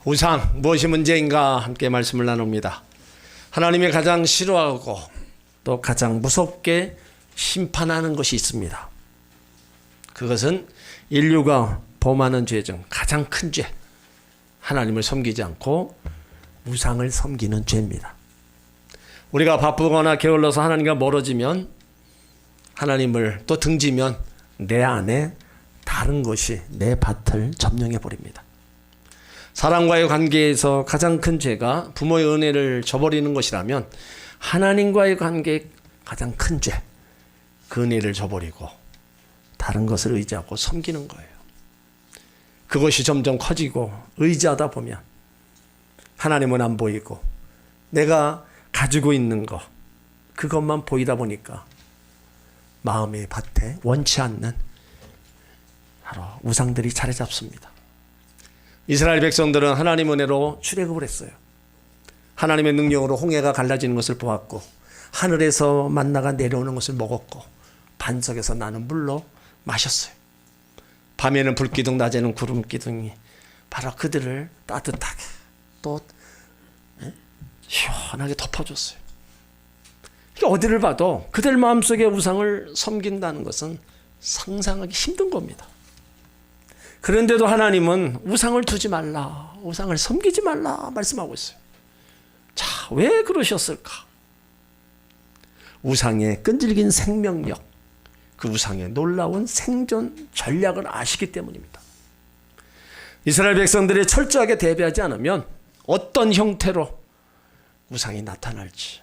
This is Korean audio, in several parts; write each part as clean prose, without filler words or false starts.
우상 무엇이 문제인가 함께 말씀을 나눕니다. 하나님이 가장 싫어하고 또 가장 무섭게 심판하는 것이 있습니다. 그것은 인류가 범하는 죄 중 가장 큰 죄, 하나님을 섬기지 않고 우상을 섬기는 죄입니다. 우리가 바쁘거나 게을러서 하나님과 멀어지면, 하나님을 또 등지면 내 안에 다른 것이 내 밭을 점령해 버립니다. 사람과의 관계에서 가장 큰 죄가 부모의 은혜를 저버리는 것이라면, 하나님과의 관계의 가장 큰 죄, 그 은혜를 저버리고 다른 것을 의지하고 섬기는 거예요. 그것이 점점 커지고 의지하다 보면 하나님은 안 보이고 내가 가지고 있는 것, 그것만 보이다 보니까 마음의 밭에 원치 않는 바로 우상들이 자리 잡습니다. 이스라엘 백성들은 하나님 은혜로 출애굽을 했어요. 하나님의 능력으로 홍해가 갈라지는 것을 보았고, 하늘에서 만나가 내려오는 것을 먹었고, 반석에서 나는 물로 마셨어요. 밤에는 불기둥, 낮에는 구름기둥이 바로 그들을 따뜻하게 또 시원하게 덮어줬어요. 어디를 봐도 그들 마음속에 우상을 섬긴다는 것은 상상하기 힘든 겁니다. 그런데도 하나님은 우상을 두지 말라, 우상을 섬기지 말라 말씀하고 있어요. 자, 왜 그러셨을까? 우상의 끈질긴 생명력, 그 우상의 놀라운 생존 전략을 아시기 때문입니다. 이스라엘 백성들이 철저하게 대비하지 않으면 어떤 형태로 우상이 나타날지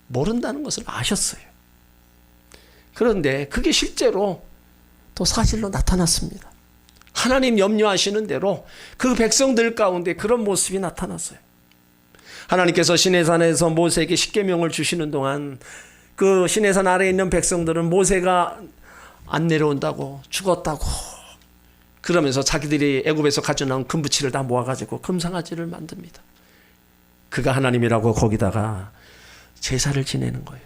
모른다는 것을 아셨어요. 그런데 그게 실제로 또 사실로 나타났습니다. 하나님 염려하시는 대로 그 백성들 가운데 그런 모습이 나타났어요. 하나님께서 시내산에서 모세에게 십계명을 주시는 동안 그 시내산 아래에 있는 백성들은 모세가 안 내려온다고, 죽었다고 그러면서 자기들이 애굽에서 가져나온 금부치를 다 모아가지고 금상아지를 만듭니다. 그가 하나님이라고 거기다가 제사를 지내는 거예요.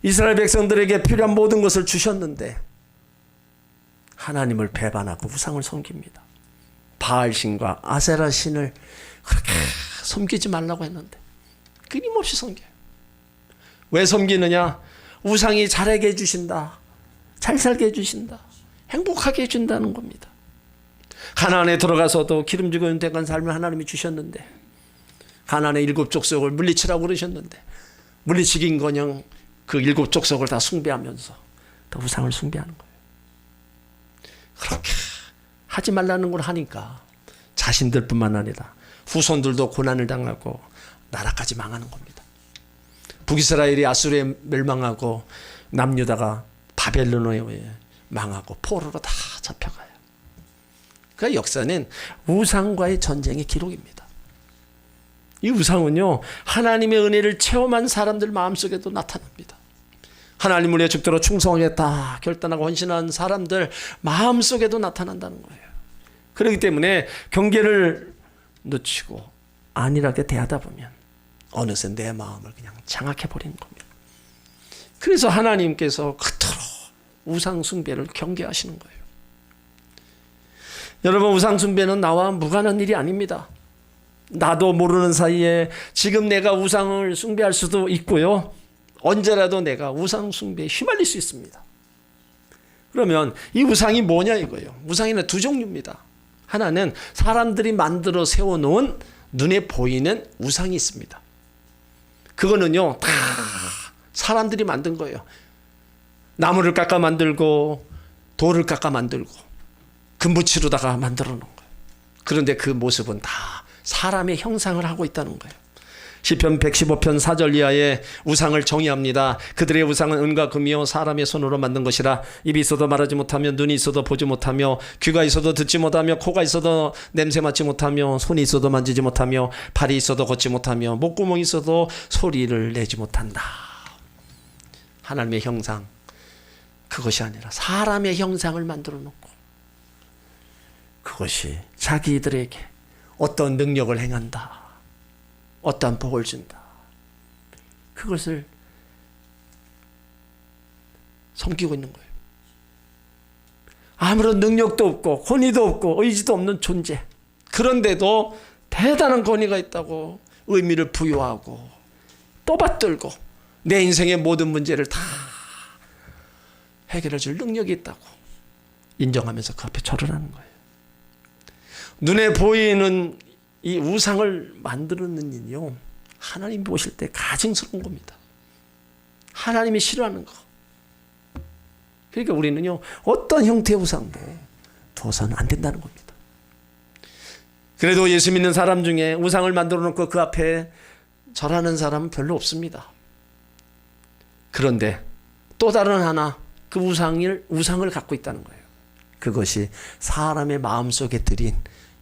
이스라엘 백성들에게 필요한 모든 것을 주셨는데 하나님을 배반하고 우상을 섬깁니다. 바알신과 아세라 신을 그렇게 섬기지 말라고 했는데 끊임없이 섬겨요. 왜 섬기느냐? 우상이 잘하게 해주신다, 잘 살게 해주신다, 행복하게 해준다는 겁니다. 가나안에 들어가서도 기름지고 윤택한 삶을 하나님이 주셨는데, 가나안의 7 족속을 물리치라고 그러셨는데 물리치긴커녕 그 7 족속을 다 숭배하면서 또 우상을 숭배하는 거예요. 그렇게 하지 말라는 걸 하니까 자신들뿐만 아니라 후손들도 고난을 당하고 나라까지 망하는 겁니다. 북이스라엘이 아수르에 멸망하고 남유다가 바벨론에 망하고 포로로 다 잡혀가요. 그 역사는 우상과의 전쟁의 기록입니다. 이 우상은요, 하나님의 은혜를 체험한 사람들 마음속에도 나타납니다. 하나님을 위해 죽도록 충성하겠다 결단하고 헌신한 사람들 마음속에도 나타난다는 거예요. 그렇기 때문에 경계를 놓치고 안일하게 대하다 보면 어느새 내 마음을 그냥 장악해버리는 겁니다. 그래서 하나님께서 그토록 우상 숭배를 경계하시는 거예요. 여러분, 우상 숭배는 나와 무관한 일이 아닙니다. 나도 모르는 사이에 지금 내가 우상을 숭배할 수도 있고요, 언제라도 내가 우상 숭배에 휘말릴 수 있습니다. 그러면 이 우상이 뭐냐 이거예요. 우상에는 2 종류입니다. 하나는 사람들이 만들어 세워놓은 눈에 보이는 우상이 있습니다. 그거는요, 다 사람들이 만든 거예요. 나무를 깎아 만들고 돌을 깎아 만들고 금붙이로다가 만들어 놓은 거예요. 그런데 그 모습은 다 사람의 형상을 하고 있다는 거예요. 시편 115편 4절 이하에 우상을 정의합니다. 그들의 우상은 은과 금이요 사람의 손으로 만든 것이라. 입이 있어도 말하지 못하며, 눈이 있어도 보지 못하며, 귀가 있어도 듣지 못하며, 코가 있어도 냄새 맡지 못하며, 손이 있어도 만지지 못하며, 발이 있어도 걷지 못하며, 목구멍이 있어도 소리를 내지 못한다. 하나님의 형상, 그것이 아니라 사람의 형상을 만들어 놓고 그것이 자기들에게 어떤 능력을 행한다, 어떠한 복을 준다, 그것을 섬기고 있는 거예요. 아무런 능력도 없고 권위도 없고 의지도 없는 존재. 그런데도 대단한 권위가 있다고 의미를 부여하고 떠받들고 내 인생의 모든 문제를 다 해결해 줄 능력이 있다고 인정하면서 그 앞에 절을 하는 거예요. 눈에 보이는 이 우상을 만드는 일이요, 하나님 보실 때 가증스러운 겁니다. 하나님이 싫어하는 거. 그러니까 우리는요, 어떤 형태의 우상도 두어서는 안 된다는 겁니다. 그래도 예수 믿는 사람 중에 우상을 만들어 놓고 그 앞에 절하는 사람은 별로 없습니다. 그런데 또 다른 하나 그 우상을 갖고 있다는 거예요. 그것이 사람의 마음속에 들인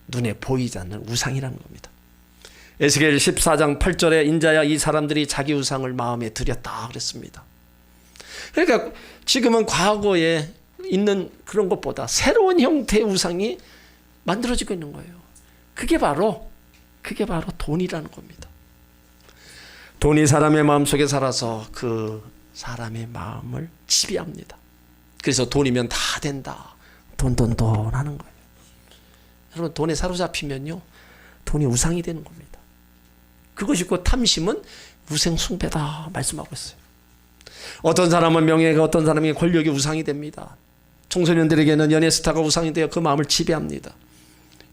눈에 보이지 않는 우상이라는 겁니다. 에스겔 14장 8절에 인자야 이 사람들이 자기 우상을 마음에 들였다 그랬습니다. 그러니까 지금은 과거에 있는 그런 것보다 새로운 형태의 우상이 만들어지고 있는 거예요. 그게 바로 돈이라는 겁니다. 돈이 사람의 마음속에 살아서 그 사람의 마음을 지배합니다. 그래서 돈이면 다 된다. 돈 하는 거예요. 여러분, 돈에 사로잡히면요, 돈이 우상이 되는 겁니다. 그것이 곧 탐심은 우상 숭배다 말씀하고 있어요. 어떤 사람은 명예가, 어떤 사람이 권력이 우상이 됩니다. 청소년들에게는 연예 스타가 우상이 되어 그 마음을 지배합니다.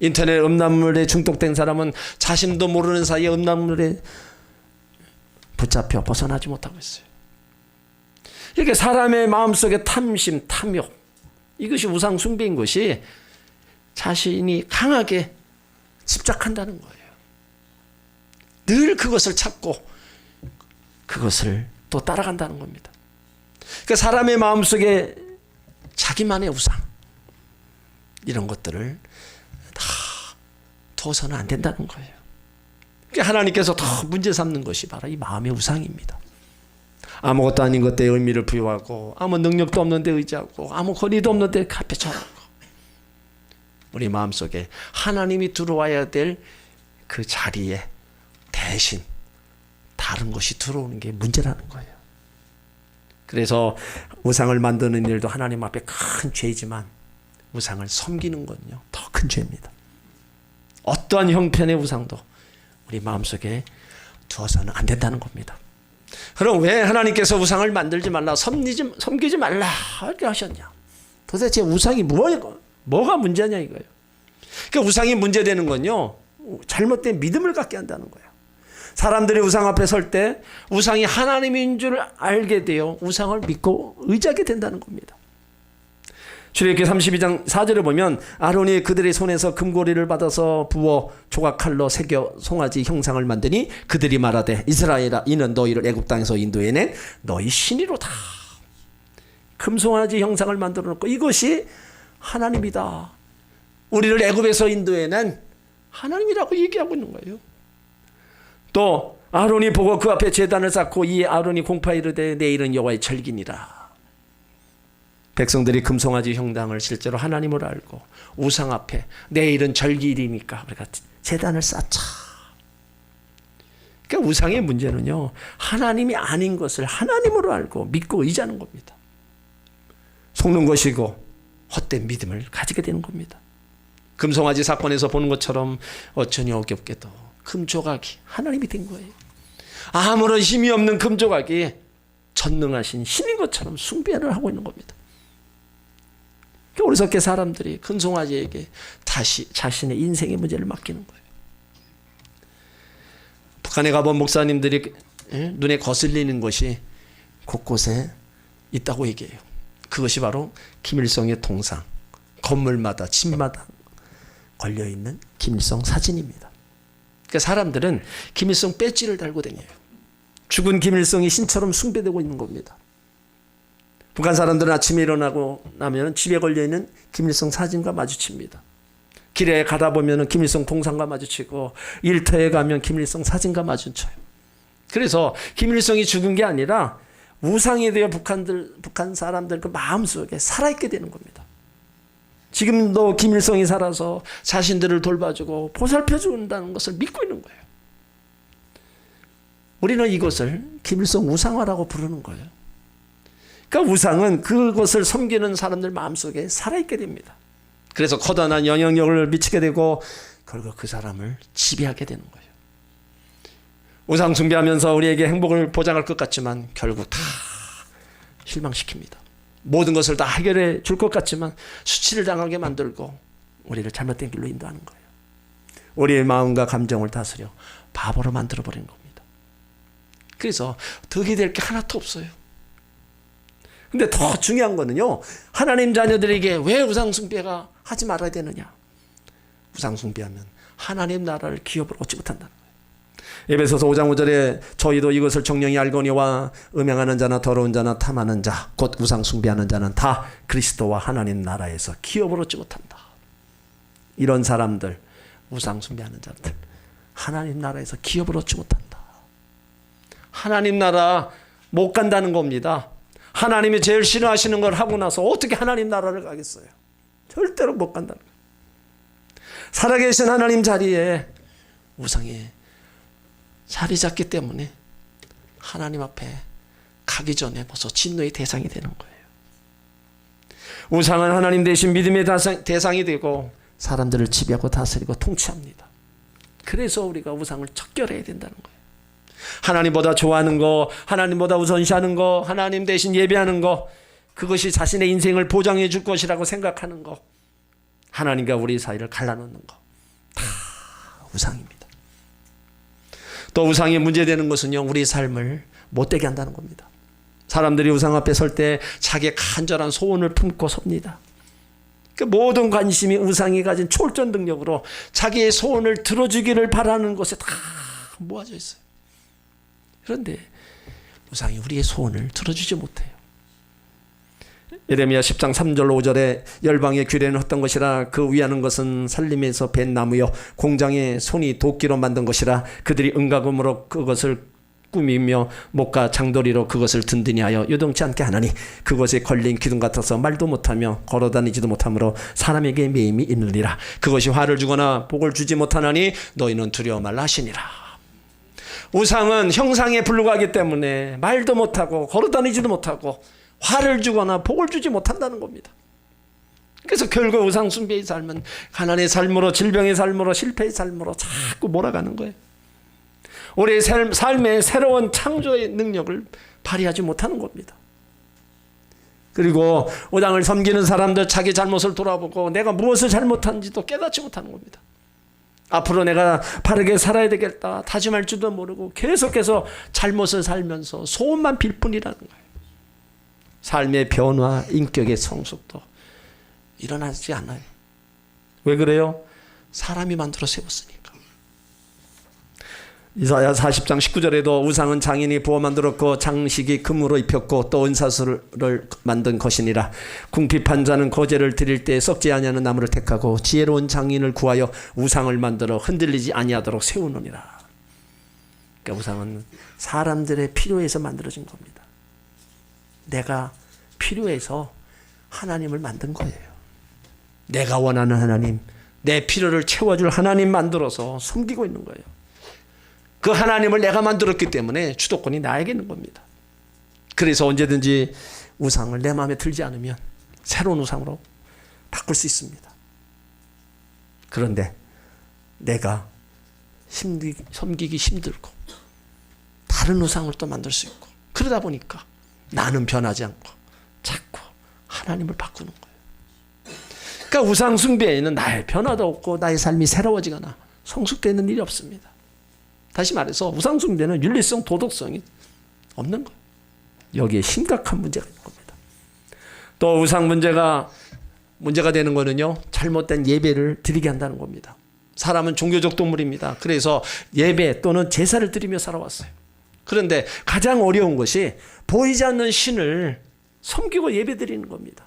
인터넷 음란물에 중독된 사람은 자신도 모르는 사이에 음란물에 붙잡혀 벗어나지 못하고 있어요. 이렇게 사람의 마음속에 탐심, 탐욕, 이것이 우상 숭배인 것이 자신이 강하게 집착한다는 거예요. 늘 그것을 찾고 그것을 또 따라간다는 겁니다. 그러니까 사람의 마음속에 자기만의 우상, 이런 것들을 다 둬서는 안 된다는 거예요. 그러니까 하나님께서 더 문제 삼는 것이 바로 이 마음의 우상입니다. 아무것도 아닌 것에 의미를 부여하고, 아무 능력도 없는 데 의지하고, 아무 권위도 없는 데 앞에 절하고, 우리 마음속에 하나님이 들어와야 될 그 자리에 대신 다른 것이 들어오는 게 문제라는 거예요. 그래서 우상을 만드는 일도 하나님 앞에 큰 죄이지만 우상을 섬기는 건요, 더 큰 죄입니다. 어떠한 형편의 우상도 우리 마음속에 두어서는 안 된다는 겁니다. 그럼 왜 하나님께서 우상을 만들지 말라, 섬기지 말라 이렇게 하셨냐? 도대체 우상이 뭐가 문제냐 이거예요. 그러니까 우상이 문제되는 건요, 잘못된 믿음을 갖게 한다는 거예요. 사람들이 우상 앞에 설 때 우상이 하나님인 줄 알게 되어 우상을 믿고 의지하게 된다는 겁니다. 출애굽기 32장 4절에 보면 아론이 그들의 손에서 금고리를 받아서 부어 조각칼로 새겨 송아지 형상을 만드니 그들이 말하되 이스라엘아 이는 너희를 애굽 땅에서 인도해낸 너희 신이로다. 금송아지 형상을 만들어 놓고 이것이 하나님이다. 우리를 애굽에서 인도해낸 하나님이라고 얘기하고 있는 거예요. 또 아론이 보고 그 앞에 제단을 쌓고 이에 아론이 공파 이르되 내일은 여호와의 절기니라. 백성들이 금송아지 형상을 실제로 하나님으로 알고 우상 앞에 내일은 절기일이니까 우리가 제단을 쌓자. 그러니까 우상의 문제는요, 하나님이 아닌 것을 하나님으로 알고 믿고 의지하는 겁니다. 속는 것이고 헛된 믿음을 가지게 되는 겁니다. 금송아지 사건에서 보는 것처럼 어쩌니 어겹게도 금조각이 하나님이 된 거예요. 아무런 힘이 없는 금조각이 전능하신 신인 것처럼 숭배를 하고 있는 겁니다. 어리석게 사람들이 금송아지에게 다시 자신의 인생의 문제를 맡기는 거예요. 북한에 가본 목사님들이 눈에 거슬리는 것이 곳곳에 있다고 얘기해요. 그것이 바로 김일성의 동상, 건물마다 집마다 걸려있는 김일성 사진입니다. 그러니까 사람들은 김일성 배지를 달고 다녀요. 죽은 김일성이 신처럼 숭배되고 있는 겁니다. 북한 사람들은 아침에 일어나고 나면 집에 걸려있는 김일성 사진과 마주칩니다. 길에 가다 보면 김일성 동상과 마주치고 일터에 가면 김일성 사진과 마주쳐요. 그래서 김일성이 죽은 게 아니라 우상이 되어 북한 사람들 그 마음속에 살아있게 되는 겁니다. 지금도 김일성이 살아서 자신들을 돌봐주고 보살펴준다는 것을 믿고 있는 거예요. 우리는 이것을 김일성 우상화라고 부르는 거예요. 그러니까 우상은 그것을 섬기는 사람들 마음속에 살아있게 됩니다. 그래서 커다란 영향력을 미치게 되고 결국 그 사람을 지배하게 되는 거예요. 우상 숭배하면서 우리에게 행복을 보장할 것 같지만 결국 다 실망시킵니다. 모든 것을 다 해결해 줄 것 같지만 수치를 당하게 만들고 우리를 잘못된 길로 인도하는 거예요. 우리의 마음과 감정을 다스려 바보로 만들어버리는 겁니다. 그래서 덕이 될 게 하나도 없어요. 근데 더 중요한 거는요, 하나님 자녀들에게 왜 우상숭배가 하지 말아야 되느냐. 우상숭배하면 하나님 나라를 기업으로 얻지 못한다는 거예요. 에베소서 5장 5절에 저희도 이것을 정령이 알거니와 음행하는 자나 더러운 자나 탐하는 자 곧 우상숭배하는 자는 다 그리스도와 하나님 나라에서 기업을 얻지 못한다. 이런 사람들, 우상숭배하는 자들, 하나님 나라에서 기업을 얻지 못한다. 하나님 나라 못 간다는 겁니다. 하나님이 제일 싫어하시는 걸 하고 나서 어떻게 하나님 나라를 가겠어요? 절대로 못 간다는 거예요. 살아계신 하나님 자리에 우상이 자리 잡기 때문에 하나님 앞에 가기 전에 벌써 진노의 대상이 되는 거예요. 우상은 하나님 대신 믿음의 대상이 되고 사람들을 지배하고 다스리고 통치합니다. 그래서 우리가 우상을 척결해야 된다는 거예요. 하나님보다 좋아하는 거, 하나님보다 우선시하는 거, 하나님 대신 예배하는 거, 그것이 자신의 인생을 보장해 줄 것이라고 생각하는 거, 하나님과 우리 사이를 갈라놓는 거, 다 우상입니다. 또 우상이 문제되는 것은요, 우리 삶을 못되게 한다는 겁니다. 사람들이 우상 앞에 설 때 자기의 간절한 소원을 품고 섭니다. 그 모든 관심이 우상이 가진 초월적 능력으로 자기의 소원을 들어주기를 바라는 것에 다 모아져 있어요. 그런데 우상이 우리의 소원을 들어주지 못해요. 예레미야 10장 3절 5절에 열방의 규례는 헛된 것이라 그 위하는 것은 산림에서 벤 나무요 공장에 손이 도끼로 만든 것이라 그들이 은가금으로 그것을 꾸미며 목과 장도리로 그것을 든든히 하여 요동치 않게 하나니 그것에 걸린 기둥 같아서 말도 못하며 걸어다니지도 못하므로 사람에게 매임이 있느니라. 그것이 화를 주거나 복을 주지 못하나니 너희는 두려워 말라 하시니라. 우상은 형상에 불과하기 때문에 말도 못하고 걸어다니지도 못하고 화를 주거나 복을 주지 못한다는 겁니다. 그래서 결국 우상 숭배의 삶은 가난의 삶으로, 질병의 삶으로, 실패의 삶으로 자꾸 몰아가는 거예요. 우리의 삶의 새로운 창조의 능력을 발휘하지 못하는 겁니다. 그리고 우상을 섬기는 사람들 자기 잘못을 돌아보고 내가 무엇을 잘못한지도 깨닫지 못하는 겁니다. 앞으로 내가 바르게 살아야 되겠다 다짐할 줄도 모르고 계속해서 잘못을 살면서 소원만 빌 뿐이라는 거예요. 삶의 변화, 인격의 성숙도 일어나지 않아요. 왜 그래요? 사람이 만들어 세웠으니까. 이사야 40장 19절에도 우상은 장인이 부어 만들었고 장식이 금으로 입혔고 또 은사슬을 만든 것이니라. 궁핍한 자는 거제를 드릴 때 썩지 아니하는 나무를 택하고 지혜로운 장인을 구하여 우상을 만들어 흔들리지 아니하도록 세우느니라. 그러니까 우상은 사람들의 필요에서 만들어진 겁니다. 내가 필요해서 하나님을 만든 거예요. 내가 원하는 하나님, 내 필요를 채워줄 하나님 만들어서 섬기고 있는 거예요. 그 하나님을 내가 만들었기 때문에 주도권이 나에게 있는 겁니다. 그래서 언제든지 우상을 내 마음에 들지 않으면 새로운 우상으로 바꿀 수 있습니다. 그런데 내가 섬기기 힘들고 다른 우상을 또 만들 수 있고 그러다 보니까 나는 변하지 않고 자꾸 하나님을 바꾸는 거예요. 그러니까 우상 숭배에는 나의 변화도 없고 나의 삶이 새로워지거나 성숙되는 일이 없습니다. 다시 말해서 우상 숭배는 윤리성, 도덕성이 없는 거예요. 여기에 심각한 문제가 있는 겁니다. 또 우상 문제가 되는 거는요, 잘못된 예배를 드리게 한다는 겁니다. 사람은 종교적 동물입니다. 그래서 예배 또는 제사를 드리며 살아왔어요. 그런데 가장 어려운 것이 보이지 않는 신을 섬기고 예배드리는 겁니다.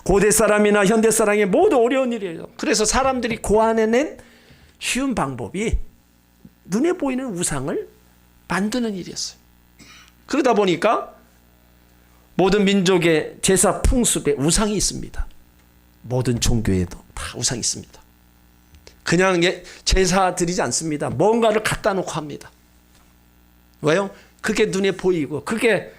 고대 사람이나 현대 사람이 모두 어려운 일이에요. 그래서 사람들이 고안해낸 쉬운 방법이 눈에 보이는 우상을 만드는 일이었어요. 그러다 보니까 모든 민족의 제사 풍습에 우상이 있습니다. 모든 종교에도 다 우상이 있습니다. 그냥 제사 드리지 않습니다. 뭔가를 갖다 놓고 합니다. 왜요? 그게 눈에 보이고 그게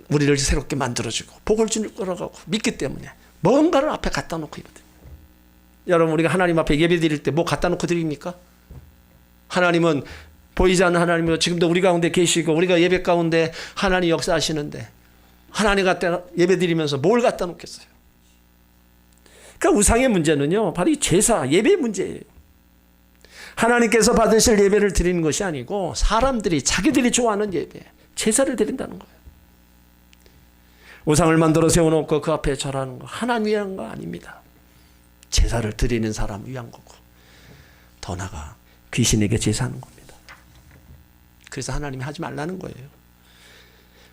우리를 새롭게 만들어주고 복을 주는 거라고 믿기 때문에 뭔가를 앞에 갖다 놓고 있거든요. 여러분, 우리가 하나님 앞에 예배 드릴 때 뭐 갖다 놓고 드립니까? 하나님은 보이지 않는 하나님으로 지금도 우리 가운데 계시고 우리가 예배 가운데 하나님 역사하시는데 하나님 갖다 예배 드리면서 뭘 갖다 놓겠어요? 그러니까 우상의 문제는요, 바로 이 제사, 예배 문제예요. 하나님께서 받으실 예배를 드리는 것이 아니고 사람들이 자기들이 좋아하는 예배, 제사를 드린다는 거예요. 우상을 만들어 세워놓고 그 앞에 절하는 거 하나님 위한 거 아닙니다. 제사를 드리는 사람 위한 거고 더 나아가 귀신에게 제사하는 겁니다. 그래서 하나님이 하지 말라는 거예요.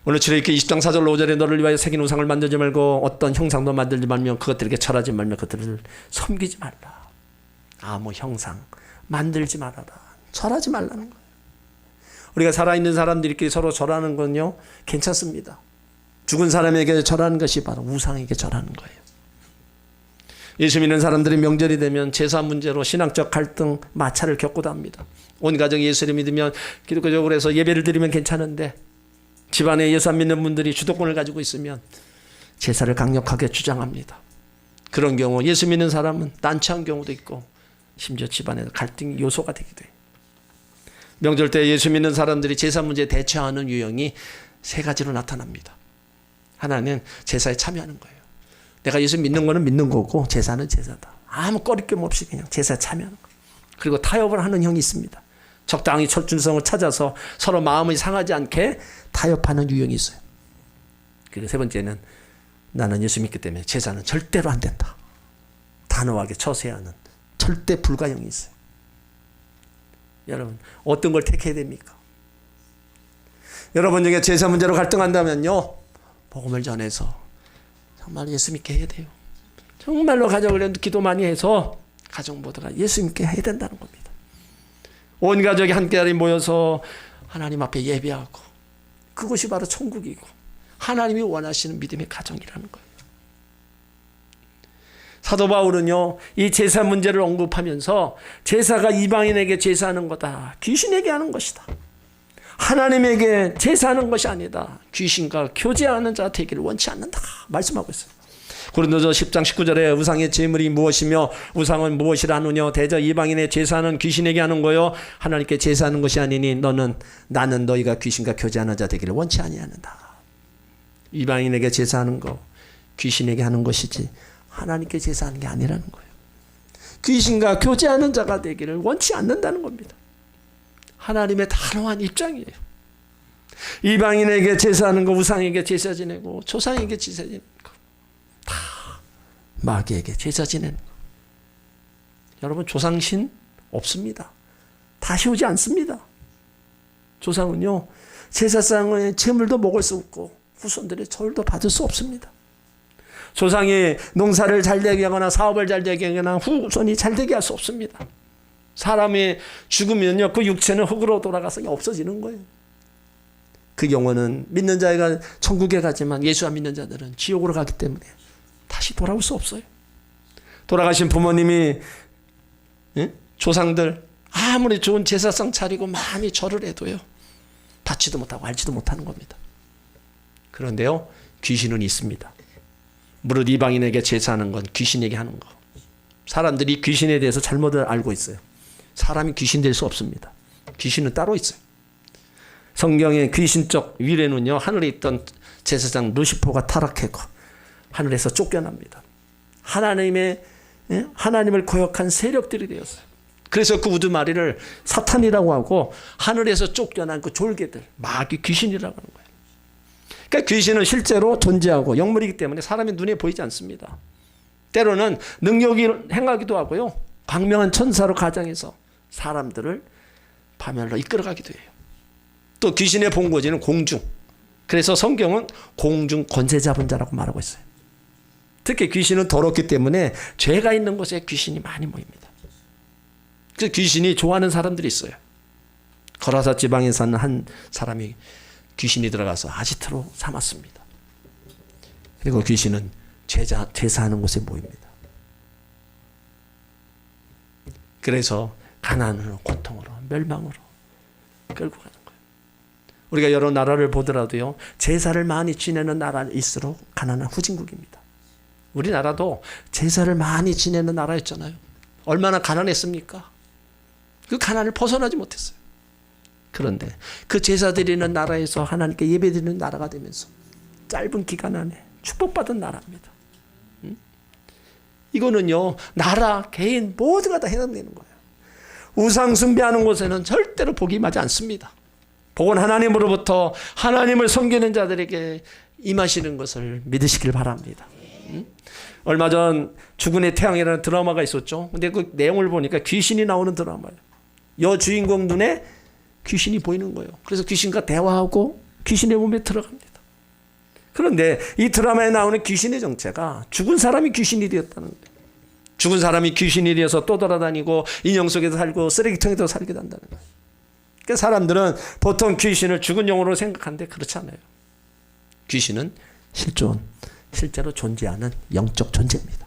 오늘 출애굽기 20장 4절 5절에 너를 위하여 새긴 우상을 만들지 말고 어떤 형상도 만들지 말며 그것들에게 절하지 말며 그것들을 섬기지 말라. 아무 형상 만들지 말아라. 절하지 말라는 거예요. 우리가 살아있는 사람들끼리 서로 절하는 건요, 괜찮습니다. 죽은 사람에게 절하는 것이 바로 우상에게 절하는 거예요. 예수 믿는 사람들이 명절이 되면 제사 문제로 신앙적 갈등, 마찰을 겪고도 합니다. 온 가정이 예수를 믿으면 기독교적으로 해서 예배를 드리면 괜찮은데 집안에 예수 안 믿는 분들이 주도권을 가지고 있으면 제사를 강력하게 주장합니다. 그런 경우 예수 믿는 사람은 난처한 경우도 있고 심지어 집안에서 갈등 요소가 되기도 해요. 명절 때 예수 믿는 사람들이 제사 문제에 대처하는 유형이 세 가지로 나타납니다. 하나는 제사에 참여하는 거예요. 내가 예수 믿는 거는 믿는 거고 제사는 제사다. 아무 꺼리낌 없이 그냥 제사에 참여하는 거예요. 그리고 타협을 하는 형이 있습니다. 적당히 철준성을 찾아서 서로 마음이 상하지 않게 타협하는 유형이 있어요. 그리고 세 번째는 나는 예수 믿기 때문에 제사는 절대로 안 된다. 단호하게 처세하는 절대 불가형이 있어요. 여러분, 어떤 걸 택해야 됩니까? 여러분 중에 제사 문제로 갈등한다면요, 복음을 전해서 정말 예수 믿게 해야 돼요. 정말로 가족을 기도 많이 해서 가족 모두가 예수 믿게 해야 된다는 겁니다. 온 가족이 함께 모여서 하나님 앞에 예배하고 그것이 바로 천국이고 하나님이 원하시는 믿음의 가정이라는 거예요. 사도 바울은요, 이 제사 문제를 언급하면서 제사가 이방인에게 제사하는 거다, 귀신에게 하는 것이다, 하나님에게 제사하는 것이 아니다, 귀신과 교제하는 자 되기를 원치 않는다 말씀하고 있어요. 고린도서 10장 19절에 우상의 제물이 무엇이며 우상은 무엇이라 하느냐, 대저 이방인의 제사는 귀신에게 하는 거요 하나님께 제사하는 것이 아니니 나는 너희가 귀신과 교제하는 자 되기를 원치 아니하는다. 이방인에게 제사하는 거 귀신에게 하는 것이지 하나님께 제사하는 게 아니라는 거예요. 귀신과 교제하는 자가 되기를 원치 않는다는 겁니다. 하나님의 단호한 입장이에요. 이방인에게 제사하는 거, 우상에게 제사 지내고 조상에게 제사 지내는 거, 다 마귀에게 제사 지내는 거. 여러분, 조상신 없습니다. 다시 오지 않습니다. 조상은요, 제사상의 제물도 먹을 수 없고 후손들의 절도 받을 수 없습니다. 조상이 농사를 잘 되게 하거나 사업을 잘 되게 하거나 후손이 잘 되게 할 수 없습니다. 사람이 죽으면요, 그 육체는 흙으로 돌아가서 없어지는 거예요. 그 영혼은 믿는 자가 천국에 가지만 예수 안 믿는 자들은 지옥으로 가기 때문에 다시 돌아올 수 없어요. 돌아가신 부모님이, 조상들 아무리 좋은 제사상 차리고 많이 절을 해도요, 받지도 못하고 알지도 못하는 겁니다. 그런데요, 귀신은 있습니다. 무릇 이방인에게 제사하는 건 귀신에게 하는 거. 사람들이 귀신에 대해서 잘못 알고 있어요. 사람이 귀신 될 수 없습니다. 귀신은 따로 있어요. 성경의 귀신적 위례는요, 하늘에 있던 제사장 루시퍼가 타락했고 하늘에서 쫓겨납니다. 하나님을 거역한 세력들이 되었어요. 그래서 그 우두마리를 사탄이라고 하고 하늘에서 쫓겨난 그 졸개들, 마귀 귀신이라고 하는 거예요. 그러니까 귀신은 실제로 존재하고 영물이기 때문에 사람의 눈에 보이지 않습니다. 때로는 능력이 행하기도 하고요, 광명한 천사로 가장해서 사람들을 파멸로 이끌어가기도 해요. 또 귀신의 본거지는 공중. 그래서 성경은 공중 권세 잡은 자라고 말하고 있어요. 특히 귀신은 더럽기 때문에 죄가 있는 곳에 귀신이 많이 모입니다. 그래서 귀신이 좋아하는 사람들이 있어요. 거라사 지방에 사는 한 사람이 귀신이 들어가서 아지트로 삼았습니다. 그리고 귀신은 제사하는 곳에 모입니다. 그래서 가난으로, 고통으로, 멸망으로 끌고 가는 거예요. 우리가 여러 나라를 보더라도요, 제사를 많이 지내는 나라일수록 가난한 후진국입니다. 우리나라도 제사를 많이 지내는 나라였잖아요. 얼마나 가난했습니까? 그 가난을 벗어나지 못했어요. 그런데 그 제사 드리는 나라에서 하나님께 예배 드리는 나라가 되면서 짧은 기간 안에 축복받은 나라입니다. 이거는요, 나라, 개인 모두가 다 해당되는 거예요. 우상 숭배하는 곳에는 절대로 복이 임하지 않습니다. 복은 하나님으로부터 하나님을 섬기는 자들에게 임하시는 것을 믿으시길 바랍니다. 얼마 전 죽은의 태양이라는 드라마가 있었죠. 근데 그 내용을 보니까 귀신이 나오는 드라마예요. 여주인공 눈에 귀신이 보이는 거예요. 그래서 귀신과 대화하고 귀신의 몸에 들어갑니다. 그런데 이 드라마에 나오는 귀신의 정체가 죽은 사람이 귀신이 되었다는 거예요. 죽은 사람이 귀신이 되어서 또 돌아다니고 인형 속에서 살고 쓰레기통에도 살게 된다는 거예요. 그러니까 사람들은 보통 귀신을 죽은 영으로 생각하는데 그렇지 않아요. 귀신은 실제로 존재하는 영적 존재입니다.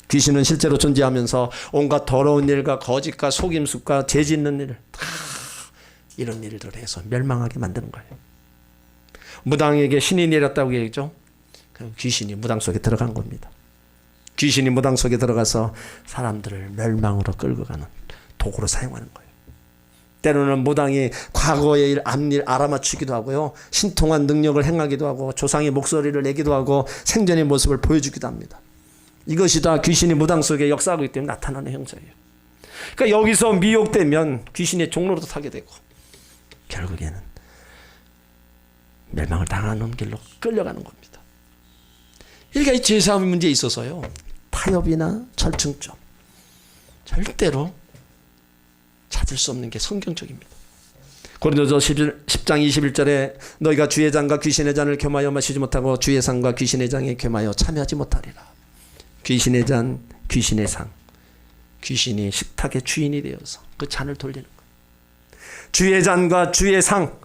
귀신은 실제로 존재하면서 온갖 더러운 일과 거짓과 속임수과 죄짓는 일을 다 이런 일들을 해서 멸망하게 만드는 거예요. 무당에게 신이 내렸다고 얘기죠. 귀신이 무당 속에 들어간 겁니다. 귀신이 무당 속에 들어가서 사람들을 멸망으로 끌고 가는 도구로 사용하는 거예요. 때로는 무당이 과거의 일, 앞일 알아맞히기도 하고요. 신통한 능력을 행하기도 하고 조상의 목소리를 내기도 하고 생전의 모습을 보여주기도 합니다. 이것이 다 귀신이 무당 속에 역사하고 있기 때문에 나타나는 형상이에요. 그러니까 여기서 미혹되면 귀신의 종로로 타게 되고 결국에는 멸망을 당하는 길로 끌려가는 겁니다. 그러니까 이 제사 문제에 있어서요, 타협이나 절충점 절대로 찾을 수 없는 게 성경적입니다. 고린도서 10장 21절에 너희가 주의 잔과 귀신의 잔을 겸하여 마시지 못하고 주의 상과 귀신의 잔에 겸하여 참여하지 못하리라. 귀신의 잔, 귀신의 상, 귀신이 식탁의 주인이 되어서 그 잔을 돌리는 거예요. 주의 잔과 주의 상,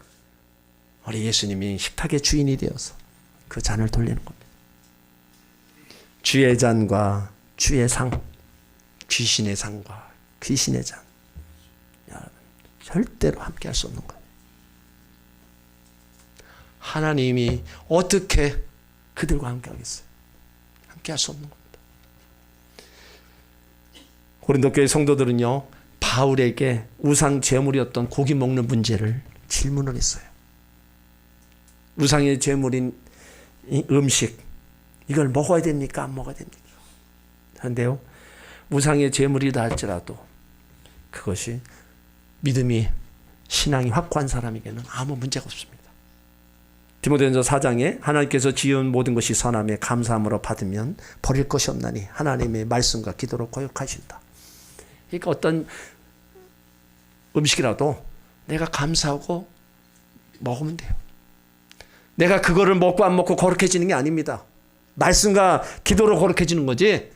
우리 예수님이 식탁의 주인이 되어서 그 잔을 돌리는 겁니다. 주의 잔과 주의 상, 귀신의 상과 귀신의 잔, 여러분 절대로 함께할 수 없는 거예요. 하나님이 어떻게 그들과 함께하겠어요? 함께할 수 없는 겁니다. 고린도 교회 성도들은요, 바울에게 우상 제물이었던 고기 먹는 문제를 질문을 했어요. 우상의 제물인 이 음식, 이걸 먹어야 됩니까? 안 먹어야 됩니까? 그런데요, 우상의 제물이다 할지라도 그것이 믿음이, 신앙이 확고한 사람에게는 아무 문제가 없습니다. 디모데전서 4장에 하나님께서 지은 모든 것이 선함에 감사함으로 받으면 버릴 것이 없나니 하나님의 말씀과 기도로 거역하신다. 그러니까 어떤 음식이라도 내가 감사하고 먹으면 돼요. 내가 그거를 먹고 안 먹고 거룩해지는 게 아닙니다. 말씀과 기도로 거룩해지는 거지,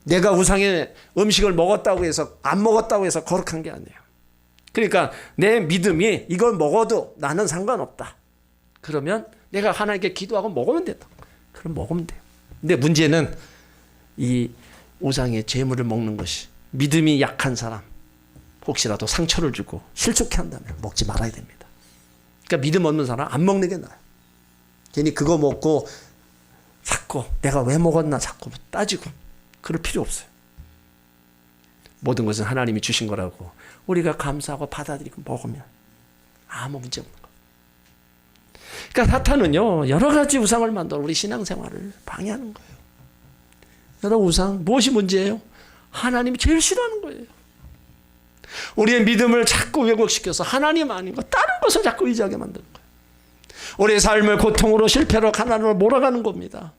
내가 우상의 음식을 먹었다고 해서 안 먹었다고 해서 거룩한 게 아니에요. 그러니까 내 믿음이 이걸 먹어도 나는 상관없다. 그러면 내가 하나님께 기도하고 먹으면 된다. 그럼 먹으면 돼요. 근데 문제는 이 우상의 제물을 먹는 것이 믿음이 약한 사람, 혹시라도 상처를 주고 실족해 한다면 먹지 말아야 됩니다. 그러니까 믿음 없는 사람 안 먹는 게 나아요. 괜히 그거 먹고 자꾸 내가 왜 먹었나 자꾸 따지고 그럴 필요 없어요. 모든 것은 하나님이 주신 거라고 우리가 감사하고 받아들이고 먹으면 아무 문제 없는 거예요. 그러니까 사탄은요, 여러 가지 우상을 만들어 우리 신앙생활을 방해하는 거예요. 여러 우상, 무엇이 문제예요? 하나님이 제일 싫어하는 거예요. 우리의 믿음을 자꾸 왜곡시켜서 하나님 아닌 거 다른 것을 자꾸 의지하게 만드는 거예요. 우리의 삶을 고통으로, 실패로, 가난으로 몰아가는 겁니다.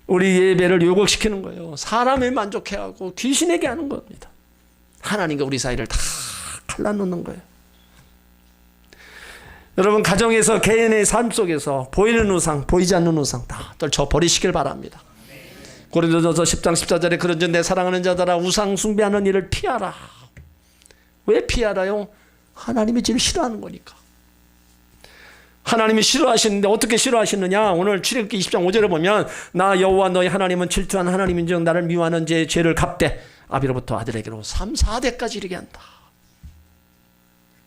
우리 예배를 왜곡시키는 거예요. 사람을 만족해하고 귀신에게 하는 겁니다. 하나님과 우리 사이를 다 갈라놓는 거예요. 여러분, 가정에서 개인의 삶 속에서 보이는 우상, 보이지 않는 우상 다 떨쳐버리시길 바랍니다. 고린도전서 10장 14절에 그런즉 내 사랑하는 자들아 우상 숭배하는 일을 피하라. 왜 피하라요? 하나님이 제일 싫어하는 거니까. 하나님이 싫어하시는데 어떻게 싫어하시느냐? 오늘 출애굽기 20장 5절에 보면 나 여호와 너희 하나님은 질투한 하나님인즉 나를 미워하는 자의 죄를 갚되 아비로부터 아들에게로 3, 4대까지 이르게 한다.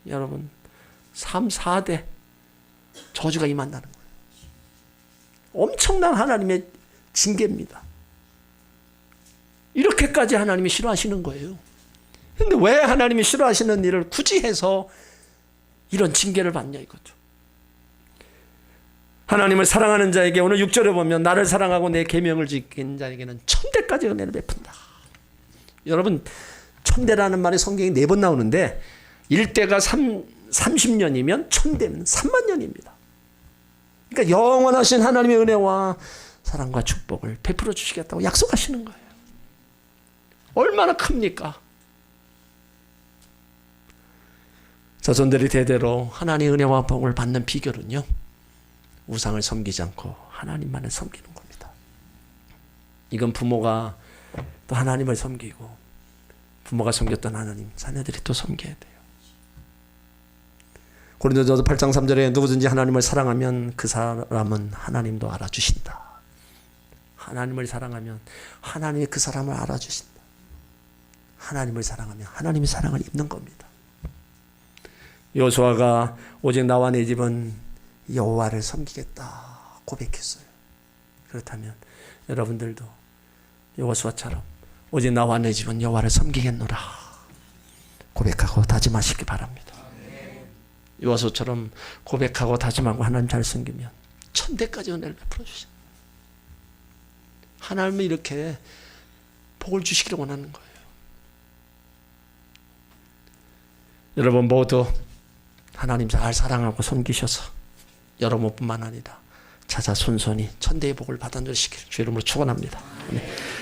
여러분, 3, 4대 저주가 임한다는 거예요. 엄청난 하나님의 징계입니다. 이렇게까지 하나님이 싫어하시는 거예요. 그런데 왜 하나님이 싫어하시는 일을 굳이 해서 이런 징계를 받냐 이거죠. 하나님을 사랑하는 자에게 오늘 6절에 보면 나를 사랑하고 내 계명을 지킨 자에게는 천대까지 은혜를 베푼다. 여러분 천대라는 말이 성경에 4번 나오는데 1대가 30년이면 천대는 3만 년입니다. 그러니까 영원하신 하나님의 은혜와 사랑과 축복을 베풀어 주시겠다고 약속하시는 거예요. 얼마나 큽니까? 자손들이 대대로 하나님의 은혜와 복을 받는 비결은요, 우상을 섬기지 않고 하나님만을 섬기는 겁니다. 이건 부모가 또 하나님을 섬기고 부모가 섬겼던 하나님 자녀들이 또 섬겨야 돼요. 고린도전서 8장 3절에 누구든지 하나님을 사랑하면 그 사람은 하나님도 알아주신다. 하나님을 사랑하면 하나님이 그 사람을 알아주신다. 하나님을 사랑하면 하나님의 사랑을 입는 겁니다. 여호수아가 오직 나와 내 집은 여호와를 섬기겠다 고백했어요. 그렇다면 여러분들도 여호수아처럼 오직 나와 내 집은 여호와를 섬기겠노라 고백하고 다짐하시기 바랍니다. 여호수아처럼 고백하고 다짐하고 하나님 잘 섬기면 천대까지 은혜를 베풀어 주신다. 하나님은 이렇게 복을 주시기를 원하는 거예요. 여러분 모두 하나님 잘 사랑하고 섬기셔서 여러분뿐만 아니라 자자손손이 천대의 복을 받아주시기를 주의 이름으로 축원합니다.